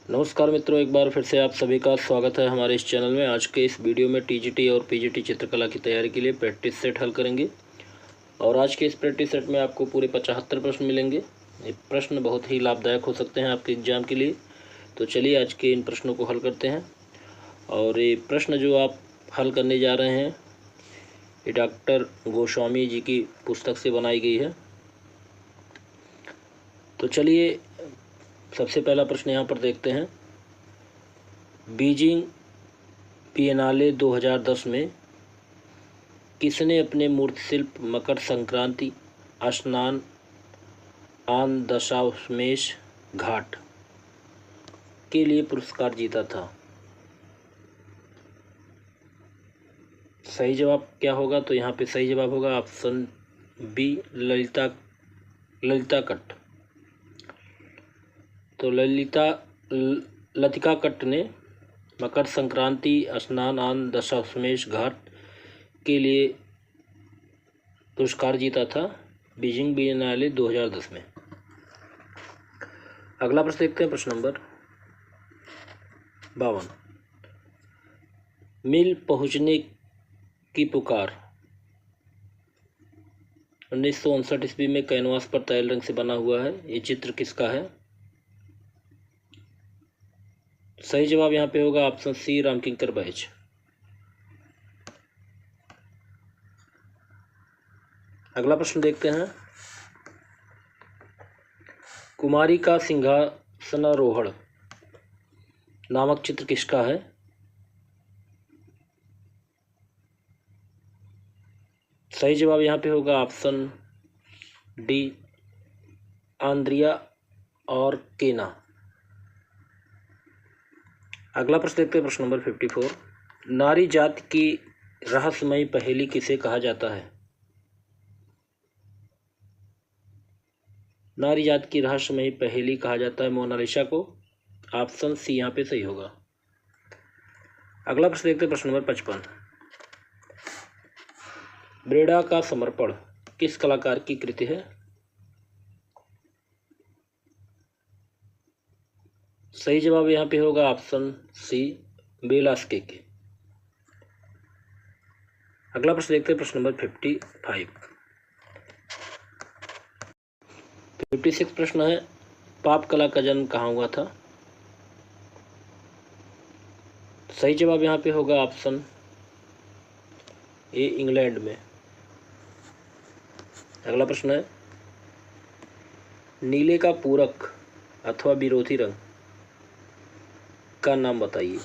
नमस्कार मित्रों, एक बार फिर से आप सभी का स्वागत है हमारे इस चैनल में। आज के इस वीडियो में टीजीटी और पीजीटी चित्रकला की तैयारी के लिए प्रैक्टिस सेट हल करेंगे और आज के इस प्रैक्टिस सेट में आपको पूरे 75 प्रश्न मिलेंगे। ये प्रश्न बहुत ही लाभदायक हो सकते हैं आपके एग्जाम के लिए। तो चलिए आज के इन प्रश्नों को हल करते हैं। और ये प्रश्न जो आप हल करने जा रहे हैं ये डॉक्टर गोस्वामी जी की पुस्तक से बनाई गई है। तो चलिए सबसे पहला प्रश्न यहाँ पर देखते हैं। बीजिंग बिएनाले 2010 में किसने अपने मूर्ति शिल्प मकर संक्रांति स्नान आन दशाश्वमेध घाट के लिए पुरस्कार जीता था? सही जवाब क्या होगा? तो यहाँ पे सही जवाब होगा ऑप्शन बी, ललिता कट्ट। तो लतिका कट्ट ने मकर संक्रांति स्नान आन दशाश्वमेध घाट के लिए पुरस्कार जीता था बीजिंग बिएनाले 2010 में। अगला प्रश्न देखते हैं, प्रश्न नंबर 52। मिल पहुंचने की पुकार 1959 ईस्वी में कैनवास पर तैल रंग से बना हुआ है। ये चित्र किसका है? सही जवाब यहाँ पे होगा ऑप्शन सी, रामकिंकर बैच। अगला प्रश्न देखते हैं। कुमारी का सिंहासनारोहण नामक चित्र किसका है? सही जवाब यहाँ पे होगा ऑप्शन डी, आंद्रिया और केना। अगला प्रश्न देखते हैं, प्रश्न नंबर 54। नारी जाति की रहस्यमयी पहेली किसे कहा जाता है? नारी जाति की रहस्यमयी पहेली कहा जाता है मोनालिसा को। ऑप्शन सी यहाँ पे सही होगा। अगला प्रश्न देखते हैं, प्रश्न नंबर 55। ब्रेडा का समर्पण किस कलाकार की कृति है? सही जवाब यहाँ पे होगा ऑप्शन सी, वेलास्के के। अगला प्रश्न देखते हैं, प्रश्न नंबर 56 प्रश्न है। पाप कला का जन्म कहाँ हुआ था? सही जवाब यहाँ पे होगा ऑप्शन ए, इंग्लैंड में। अगला प्रश्न है। नीले का पूरक अथवा विरोधी रंग का नाम बताइए।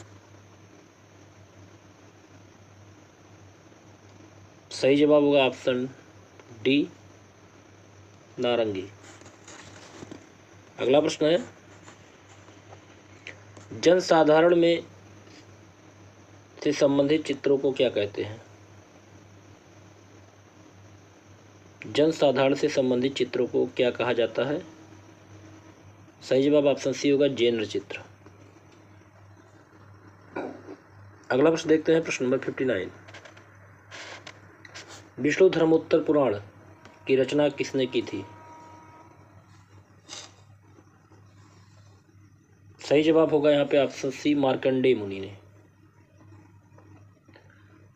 सही जवाब होगा ऑप्शन डी, नारंगी। अगला प्रश्न है। जनसाधारण में से संबंधित चित्रों को क्या कहते हैं? जनसाधारण से संबंधित चित्रों को क्या कहा जाता है? सही जवाब ऑप्शन सी होगा, जेनर चित्र। अगला प्रश्न देखते हैं, प्रश्न नंबर 59। विष्णु धर्मोत्तर पुराण की रचना किसने की थी? सही जवाब होगा यहाँ पे ऑप्शन सी, मार्कंडेय मुनि ने।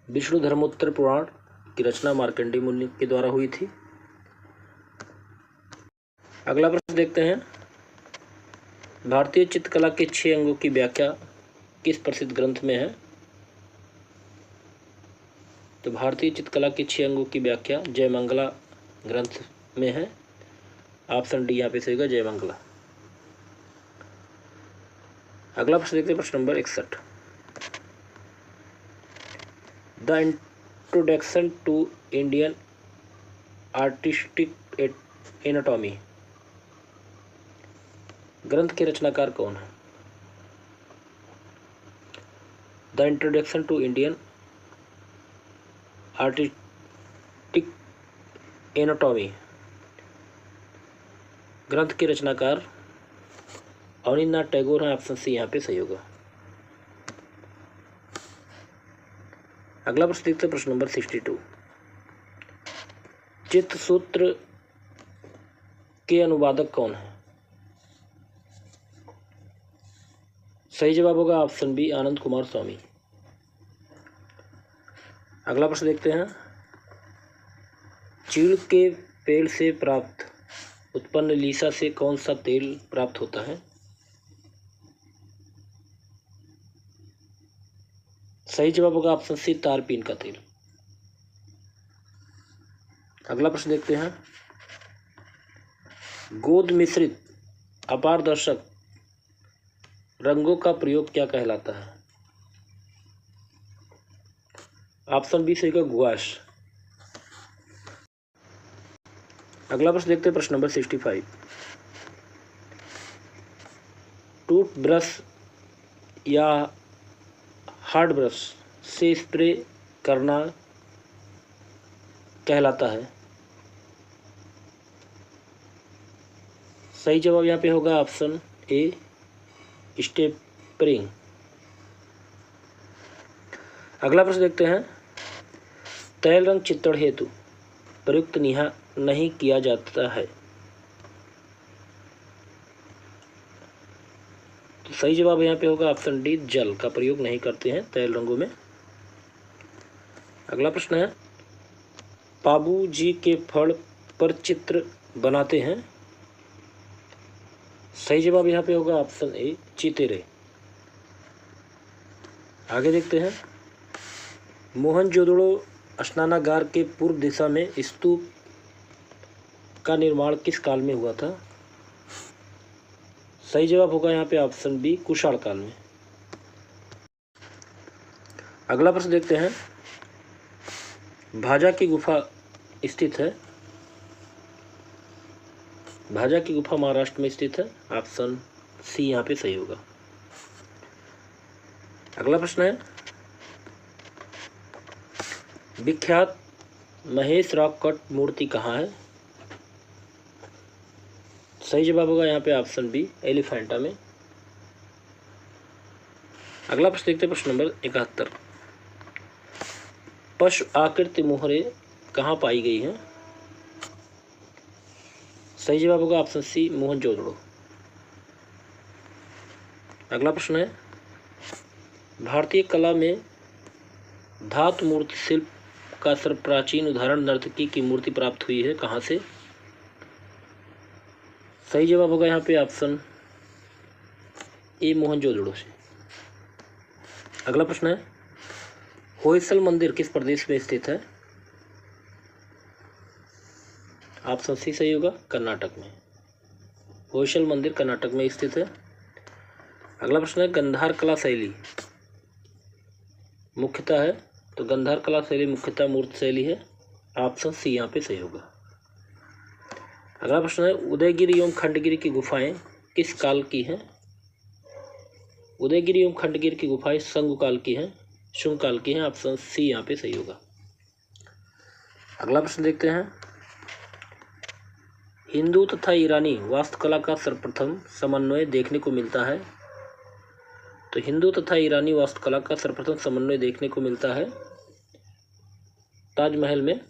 विष्णु धर्मोत्तर पुराण की रचना मार्कंडेय मुनि के द्वारा हुई थी। अगला प्रश्न देखते हैं। भारतीय चित्रकला के 6 अंगों की व्याख्या किस प्रसिद्ध ग्रंथ में है? तो भारतीय चित्रकला के 6 अंगों की व्याख्या जयमंगला ग्रंथ में है। ऑप्शन डी यहाँ पे सही होगा, जयमंगला। अगला प्रश्न देखते हैं, प्रश्न नंबर 61। The introduction to Indian artistic anatomy ग्रंथ के रचनाकार कौन है? The introduction to Indian artistic anatomy ग्रंथ के रचनाकार अवनींद्रनाथ टैगोर हैं। ऑप्शन सी यहाँ पे सही होगा। अगला प्रश्न देखते हैं, प्रश्न नंबर 62। चित्रसूत्र के अनुवादक कौन है? सही जवाब होगा ऑप्शन बी आनंद कुमार स्वामी। अगला प्रश्न देखते हैं। चीड़ के पेड़ से प्राप्त उत्पन्न लीसा से कौन सा तेल प्राप्त होता है? सही जवाब होगा ऑप्शन सी तारपीन का तेल। अगला प्रश्न देखते हैं। गोद मिश्रित अपारदर्शक रंगों का प्रयोग क्या कहलाता है? ऑप्शन बी सही का गुआश। अगला प्रश्न देखते हैं, प्रश्न नंबर 65। टूथ ब्रश या हार्ड ब्रश से स्प्रे करना कहलाता है? सही जवाब यहाँ पे होगा ऑप्शन ए स्टेपरिंग। अगला प्रश्न देखते हैं। तैल रंग चित्रण हेतु प्रयुक्त नहीं किया जाता है, तो सही जवाब यहाँ पे होगा ऑप्शन डी जल का प्रयोग नहीं करते हैं तैल रंगों में। अगला प्रश्न है। पाबू जी के फल पर चित्र बनाते हैं? सही जवाब यहाँ पे होगा ऑप्शन ए चितेरे। आगे देखते हैं। मोहनजोदड़ो स्नानागार के पूर्व दिशा में स्तूप का निर्माण किस काल में हुआ था? सही जवाब होगा यहाँ पे ऑप्शन बी कुषाण काल में। अगला प्रश्न देखते हैं। भाजा की गुफा स्थित है? भाजा की गुफा महाराष्ट्र में स्थित है। ऑप्शन सी यहाँ पे सही होगा। अगला प्रश्न है। विख्यात महेश रॉक कट मूर्ति कहाँ है? सही जवाब होगा यहाँ पे ऑप्शन बी एलिफेंटा में। अगला प्रश्न देखते हैं, प्रश्न नंबर 71। पशु आकृति मोहरे कहाँ पाई गई हैं? सही जवाब होगा ऑप्शन सी मोहनजोदड़ो। अगला प्रश्न है। भारतीय कला में धातु मूर्ति शिल्प का सर्वप्राचीन उदाहरण नर्तकी की मूर्ति प्राप्त हुई है, कहाँ से? सही जवाब होगा यहाँ पे ऑप्शन ए मोहनजोदड़ो से। अगला प्रश्न है। होयसल मंदिर किस प्रदेश में स्थित है? ऑप्शन सी सही होगा, कर्नाटक में। होयसल मंदिर कर्नाटक में स्थित है। अगला प्रश्न है। गंधार कला शैली मुख्यतः है, तो गंधार कला शैली मुख्यतः मूर्त शैली है। ऑप्शन सी यहाँ पे सही होगा। अगला प्रश्न है। उदयगिरी एवं खंडगिरी की गुफाएं किस काल की हैं? उदयगिरी एवं खंडगिरी की गुफाएं शुंग काल की हैं। शुंग काल की हैं। ऑप्शन सी यहाँ पे सही होगा। अगला प्रश्न देखते हैं। हिंदू तथा ईरानी वास्तुकला का सर्वप्रथम समन्वय देखने को मिलता है, तो हिंदू तथा ईरानी वास्तुकला का सर्वप्रथम समन्वय देखने को मिलता है ताजमहल में।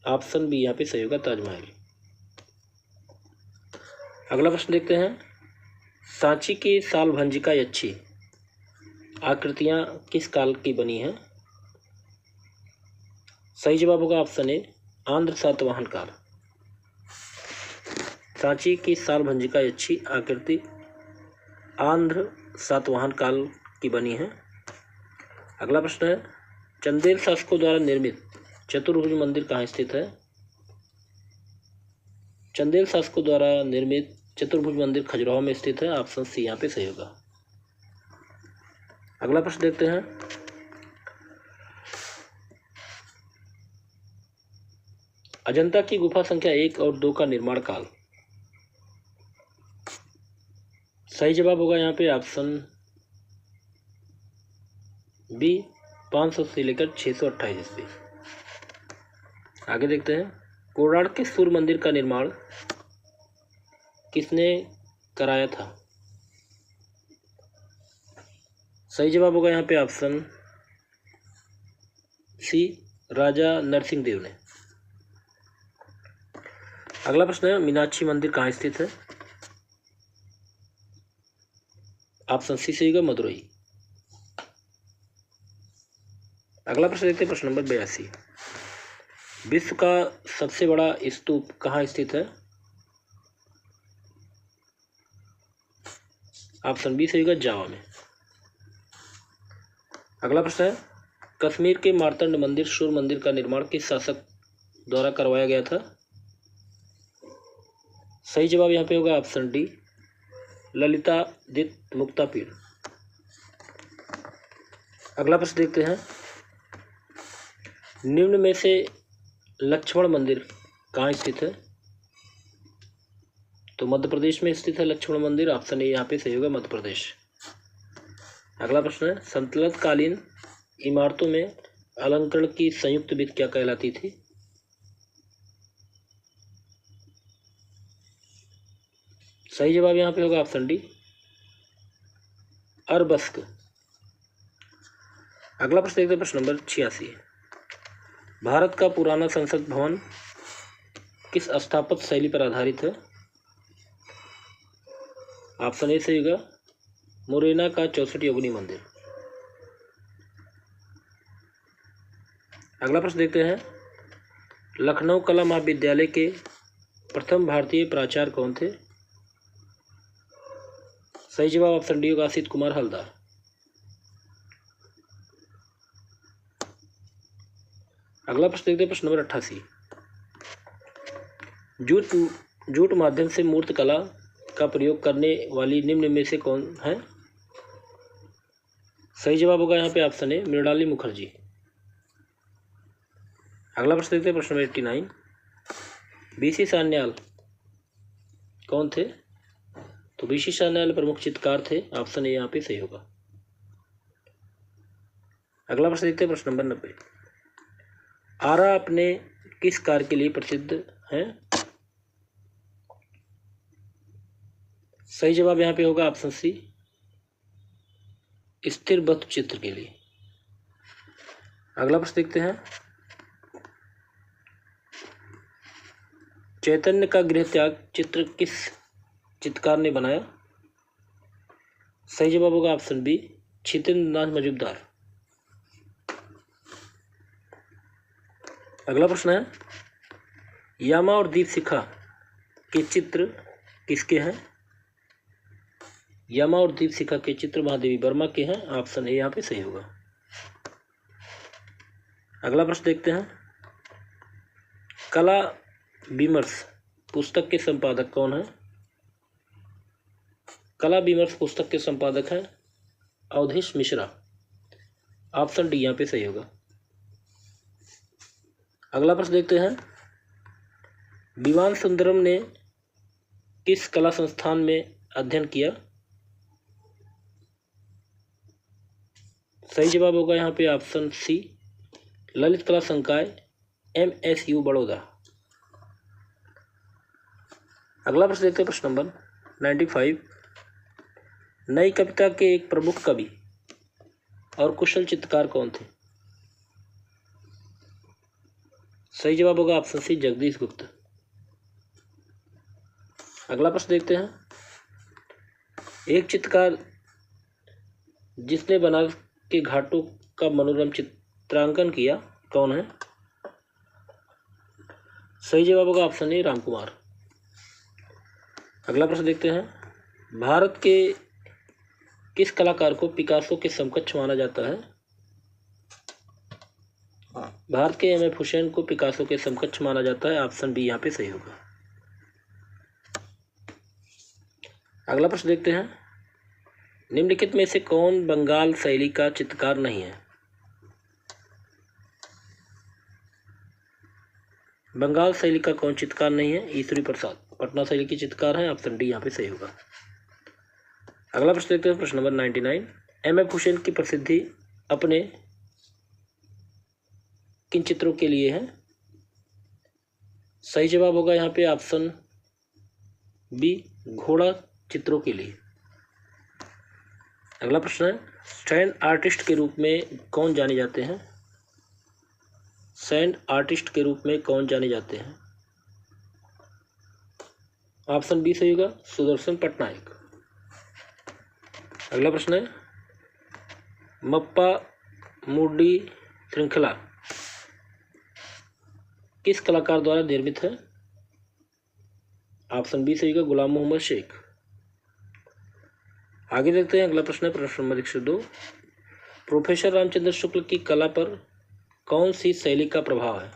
ऑप्शन बी यहाँ पे सही होगा, ताजमहल। अगला प्रश्न देखते हैं। सांची की सालभंजिका यक्षी आकृतियां किस काल की बनी हैं? सही जवाब होगा ऑप्शन ए आंध्र सातवाहन काल। सांची की सालभंजिका यक्षी आकृति आंध्र सातवाहन काल की बनी है। अगला प्रश्न है। चंदेल शासकों द्वारा निर्मित चतुर्भुज मंदिर कहाँ स्थित है? चंदेल शासकों द्वारा निर्मित चतुर्भुज मंदिर खजुराहो में स्थित है। ऑप्शन सी यहाँ पे सही होगा। अगला प्रश्न देखते हैं। अजंता की गुफा संख्या 1 और 2 का निर्माण काल? सही जवाब होगा यहाँ पे ऑप्शन बी 500 से लेकर 628 ईस्वी। आगे देखते हैं। कोणार्क के सूर्य मंदिर का निर्माण किसने कराया था? सही जवाब होगा यहाँ पे ऑप्शन सी राजा नरसिंह देव ने। अगला प्रश्न है। मीनाक्षी मंदिर कहाँ स्थित है? ऑप्शन सी सही होगा मदुरई। अगला प्रश्न देखते हैं, प्रश्न नंबर 82। विश्व का सबसे बड़ा स्तूप कहाँ स्थित है? ऑप्शन बी सही होगा जावा में। अगला प्रश्न है, कश्मीर के मार्तंड मंदिर सूर्य मंदिर का निर्माण किस शासक द्वारा करवाया गया था? सही जवाब यहाँ पे होगा ऑप्शन डी ललितादित्य मुक्तापीड़। अगला प्रश्न देखते हैं, निम्न में से लक्ष्मण मंदिर कहाँ स्थित है? तो मध्य प्रदेश में स्थित है लक्ष्मण मंदिर, ऑप्शन ए यहाँ पे सही होगा मध्य प्रदेश। अगला प्रश्न है, संतलत कालीन इमारतों में अलंकरण की संयुक्त विधि क्या कहलाती थी? सही जवाब यहाँ पे होगा ऑप्शन डी अरबस्क। अगला प्रश्न देखते हैं, प्रश्न नंबर 86। भारत का पुराना संसद भवन किस स्थापत्य शैली पर आधारित है? ऑप्शन ए सही होगा मुरैना का 64 योगिनी मंदिर। अगला प्रश्न देखते हैं, लखनऊ कला महाविद्यालय के प्रथम भारतीय प्राचार्य कौन थे? सही जवाब ऑप्शन डी होगा असित कुमार हलदार। अगला प्रश्न देखते हैं, प्रश्न नंबर 88। जूट माध्यम से मूर्त कला का प्रयोग करने वाली निम्न में से कौन है? सही जवाब होगा यहाँ पे ऑप्शन ए मृणाली मुखर्जी। अगला प्रश्न देखते हैं, प्रश्न नंबर 89। बीसी सान्याल कौन थे? तो बीसी सान्याल प्रमुख चित्रकार थे, ऑप्शन ए यहाँ पे सही होगा। अगला प्रश्न देखते हैं, प्रश्न नंबर 90। आरा अपने किस कार्य के लिए प्रसिद्ध है? सही जवाब यहाँ पे होगा ऑप्शन सी स्थिर वस्तु चित्र के लिए। अगला प्रश्न देखते हैं, चैतन्य का गृह त्याग चित्र किस चित्रकार ने बनाया? सही जवाब होगा ऑप्शन बी छितेंद्र नाथ मजूमदार। अगला प्रश्न है, यामा और दीप शिखा के चित्र किसके हैं? यामा और दीप शिखा के चित्र महादेवी वर्मा के हैं, ऑप्शन ए यहाँ पे सही होगा। अगला प्रश्न देखते हैं, कला विमर्श पुस्तक के संपादक कौन है? कला विमर्श पुस्तक के संपादक हैं अवधेश मिश्रा, ऑप्शन डी यहाँ पे सही होगा। अगला प्रश्न देखते हैं, विवान सुंदरम ने किस कला संस्थान में अध्ययन किया? सही जवाब होगा यहाँ पे ऑप्शन सी ललित कला संकाय MSU बड़ौदा। अगला प्रश्न देखते हैं, प्रश्न नंबर 95। नई कविता के एक प्रमुख कवि और कुशल चित्रकार कौन थे? सही जवाब होगा ऑप्शन सी जगदीश गुप्ता। अगला प्रश्न देखते हैं, एक चित्रकार जिसने बनारस के घाटों का मनोरम चित्रांकन किया कौन है? सही जवाब होगा ऑप्शन ए राम कुमार। अगला प्रश्न देखते हैं, भारत के किस कलाकार को पिकासो के समकक्ष माना जाता है? भारत के M.F. हुसैन को पिकासो के समकक्ष माना जाता है, ऑप्शन बी यहाँ पे सही होगा। अगला प्रश्न देखते हैं, निम्नलिखित में से कौन बंगाल शैली का चित्रकार नहीं है? बंगाल शैली का कौन चित्रकार नहीं है? ईश्वरी प्रसाद पटना शैली की चित्रकार है, ऑप्शन डी यहाँ पे सही होगा। अगला प्रश्न देखते हैं, प्रश्न नंबर 99। M.F. हुसैन की प्रसिद्धि अपने किन चित्रों के लिए है? सही जवाब होगा यहाँ पे ऑप्शन बी घोड़ा चित्रों के लिए। अगला प्रश्न है, सैंड आर्टिस्ट के रूप में कौन जाने जाते हैं? सैंड आर्टिस्ट के रूप में कौन जाने जाते हैं? ऑप्शन बी सही होगा सुदर्शन पटनायक। अगला प्रश्न है, मप्पा मूडी श्रृंखला किस कलाकार द्वारा निर्मित है? ऑप्शन बी सही होगा, गुलाम मोहम्मद शेख। आगे देखते हैं, अगला प्रश्न है प्रश्न नंबर 102। प्रोफेसर रामचंद्र शुक्ल की कला पर कौन सी शैली का प्रभाव है?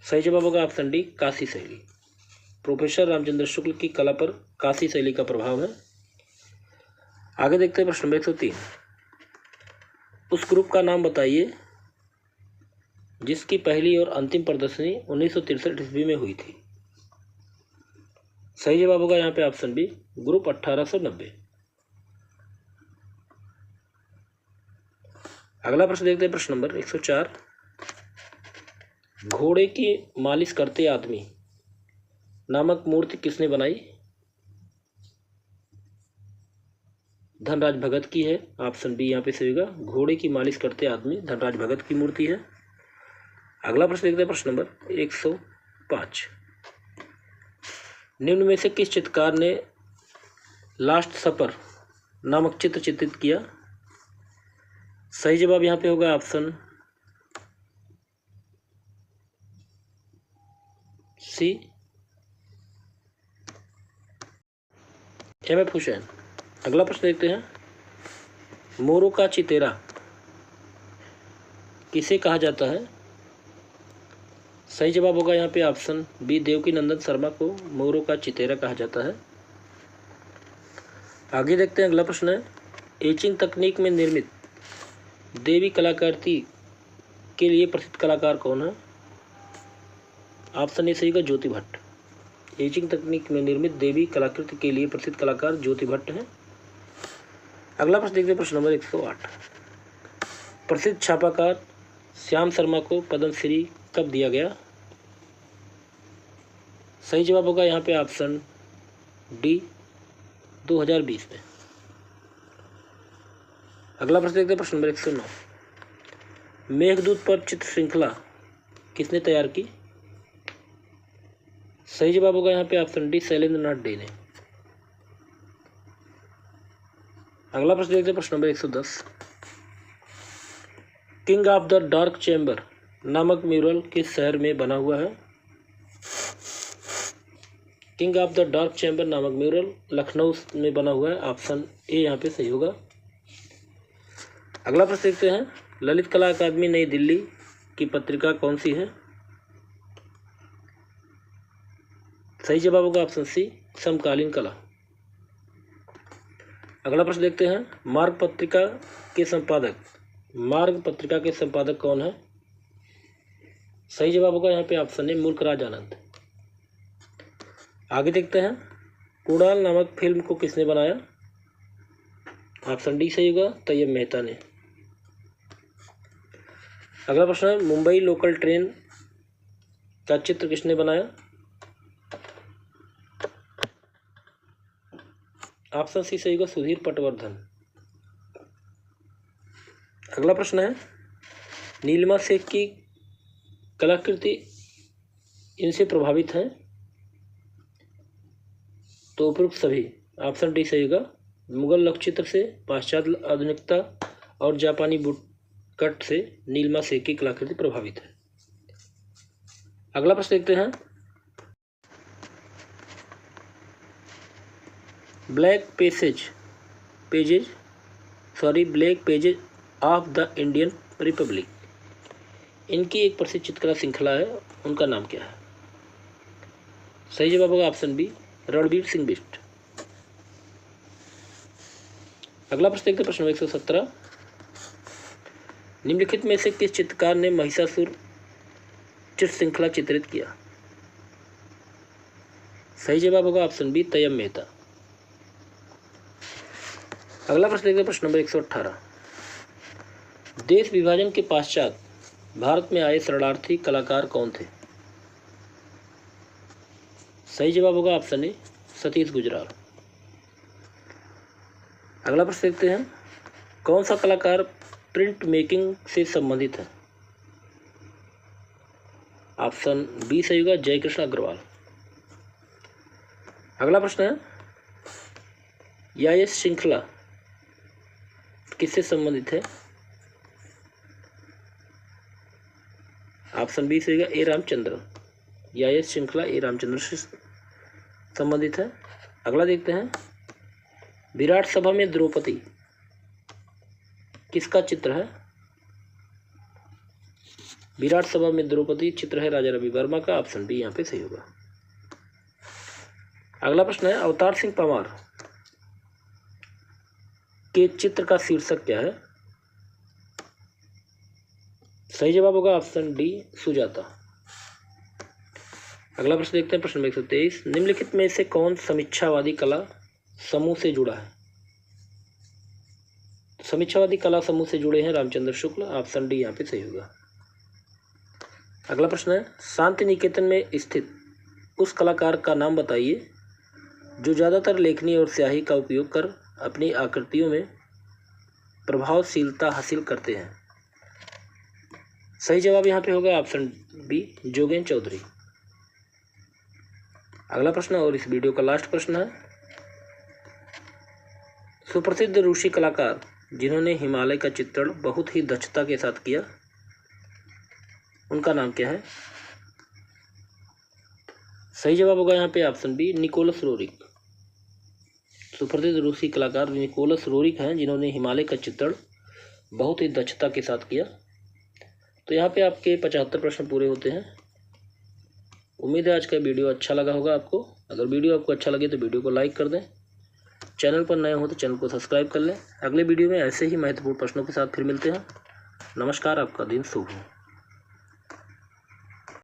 सही जवाब होगा ऑप्शन डी, काशी शैली। प्रोफेसर रामचंद्र शुक्ल की कला पर काशी शैली का प्रभाव है। आगे देखते हैं प्रश्न नंबर 103। उस ग्रुप का नाम बताइए जिसकी पहली और अंतिम प्रदर्शनी 1963 ईस्वी में हुई थी। सही जवाब होगा यहाँ पे ऑप्शन बी, ग्रुप 1890। अगला प्रश्न देखते हैं प्रश्न नंबर 104। घोड़े की मालिश करते आदमी नामक मूर्ति किसने बनाई? धनराज भगत की है। ऑप्शन बी यहाँ पे सही होगा, घोड़े की मालिश करते आदमी धनराज भगत की मूर्ति है। अगला प्रश्न देखते हैं प्रश्न नंबर 105। निम्न में से किस चित्रकार ने लास्ट सपर नामक चित्र चित्रित किया? सही जवाब यहाँ पे होगा option C, M F Husain. अगला प्रश्न देखते हैं, मोरों का चितेरा किसे कहा जाता है? सही जवाब होगा यहाँ पे ऑप्शन बी, देवकी नंदन शर्मा को मोरों का चितेरा कहा जाता है। आगे देखते हैं, अगला प्रश्न है, एचिंग तकनीक में निर्मित देवी कलाकृति के लिए प्रसिद्ध कलाकार कौन है? ऑप्शन ए सही होगा, ज्योति भट्ट। एचिंग तकनीक में निर्मित देवी कलाकृति के लिए प्रसिद्ध कलाकार ज्योति भट्ट हैं। अगला प्रश्न देखते हैं प्रश्न नंबर 108। प्रसिद्ध छापाकार श्याम शर्मा को पद्मश्री कब दिया गया? सही जवाब होगा यहाँ पे ऑप्शन डी, 2020 में। अगला प्रश्न देखते हैं प्रश्न नंबर 109। मेघदूत पर चित्र श्रृंखला किसने तैयार की? सही जवाब होगा यहाँ पे ऑप्शन डी, शैलेंद्र नाथ डे ने। अगला प्रश्न देखते हैं प्रश्न number 110। King of the dark chamber नामक म्यूरल किस शहर में बना हुआ है? King of the dark chamber नामक म्यूरल लखनऊ में बना हुआ है। ऑप्शन ए यहाँ पे सही होगा। अगला प्रश्न देखते हैं, ललित कला अकादमी नई दिल्ली की पत्रिका कौन सी है? सही जवाब होगा ऑप्शन सी, समकालीन कला। अगला प्रश्न देखते हैं, मार्ग पत्रिका के संपादक कौन है? सही जवाब होगा यहाँ पे ऑप्शन ए, मुल्कराज आनंद। आगे देखते हैं, कुणाल नामक फिल्म को किसने बनाया? ऑप्शन डी सही होगा, तैयब मेहता ने। अगला प्रश्न है, मुंबई लोकल ट्रेन का चित्र किसने बनाया? ऑप्शन सी सही होगा, सुधीर पटवर्धन। अगला प्रश्न है, नीलिमा शेख की कलाकृति इनसे प्रभावित है? तो उपरोक्त सभी। ऑप्शन डी सही होगा, मुगल लघुचित्र से, पाश्चात्य आधुनिकता और जापानी बुटकट से नीलिमा शेख की कलाकृति प्रभावित है। अगला प्रश्न देखते हैं, black pages of the Indian Republic, इनकी एक प्रसिद्ध चित्रकला श्रृंखला है, उनका नाम क्या है? सही जवाब होगा ऑप्शन बी, रणवीर सिंह बिष्ट। अगला प्रश्न देखते हैं प्रश्न 117। निम्नलिखित में से किस चित्रकार ने महिषासुर चित्र श्रृंखला चित्रित किया? सही जवाब होगा ऑप्शन बी, तैयब मेहता। अगला प्रश्न देखते हैं प्रश्न नंबर 118। देश विभाजन के पश्चात भारत में आए शरणार्थी कलाकार कौन थे? सही जवाब होगा ऑप्शन ए, सतीश गुजराल। अगला प्रश्न देखते हैं, कौन सा कलाकार प्रिंट मेकिंग से संबंधित है? ऑप्शन बी सही होगा, जयकृष्ण अग्रवाल। अगला प्रश्न है, या ये श्रृंखला किससे संबंधित है? ऑप्शन बी सही ए रामचंद्र। या ये श्रृंखला ए रामचंद्र से संबंधित है। अगला देखते हैं, विराट सभा में द्रौपदी किसका चित्र है? विराट सभा में द्रौपदी चित्र है राजा रवि वर्मा का। ऑप्शन बी यहाँ पे सही होगा। अगला प्रश्न है, अवतार सिंह परमार के चित्र का शीर्षक क्या है? सही जवाब होगा ऑप्शन डी सुजाता। अगला प्रश्न देखते हैं, प्रश्न नंबर 123, निम्नलिखित में से कौन समीक्षावादी कला समूह से जुड़ा है? समीक्षावादी कला समूह से जुड़े हैं रामचंद्र शुक्ल। ऑप्शन डी यहाँ पे सही होगा। अगला प्रश्न है, शांति निकेतन में स्थित उस कलाकार का नाम बताइए जो ज़्यादातर लेखनी और स्याही का उपयोग कर अपनी आकृतियों में प्रभावशीलता हासिल करते हैं। सही जवाब यहाँ पे होगा ऑप्शन बी जोगेन चौधरी। अगला प्रश्न और इस वीडियो का लास्ट प्रश्न है, सुप्रसिद्ध रूसी कलाकार जिन्होंने हिमालय का चित्रण बहुत ही दक्षता के साथ किया, उनका नाम क्या है? सही जवाब होगा यहाँ पे ऑप्शन बी निकोलस रोरिक। सुप्रसिद्ध रूसी कलाकार निकोलस रोरिक हैं जिन्होंने हिमालय का चित्रण बहुत ही दक्षता के साथ किया। तो यहाँ पे आपके 75 प्रश्न पूरे होते हैं। उम्मीद है आज का वीडियो अच्छा लगा होगा आपको। अगर वीडियो आपको अच्छा लगे तो वीडियो को लाइक कर दें। चैनल पर नए हो तो चैनल को सब्सक्राइब कर लें। अगले वीडियो में ऐसे ही महत्वपूर्ण प्रश्नों के साथ फिर मिलते हैं। नमस्कार, आपका दिन शुभ हो।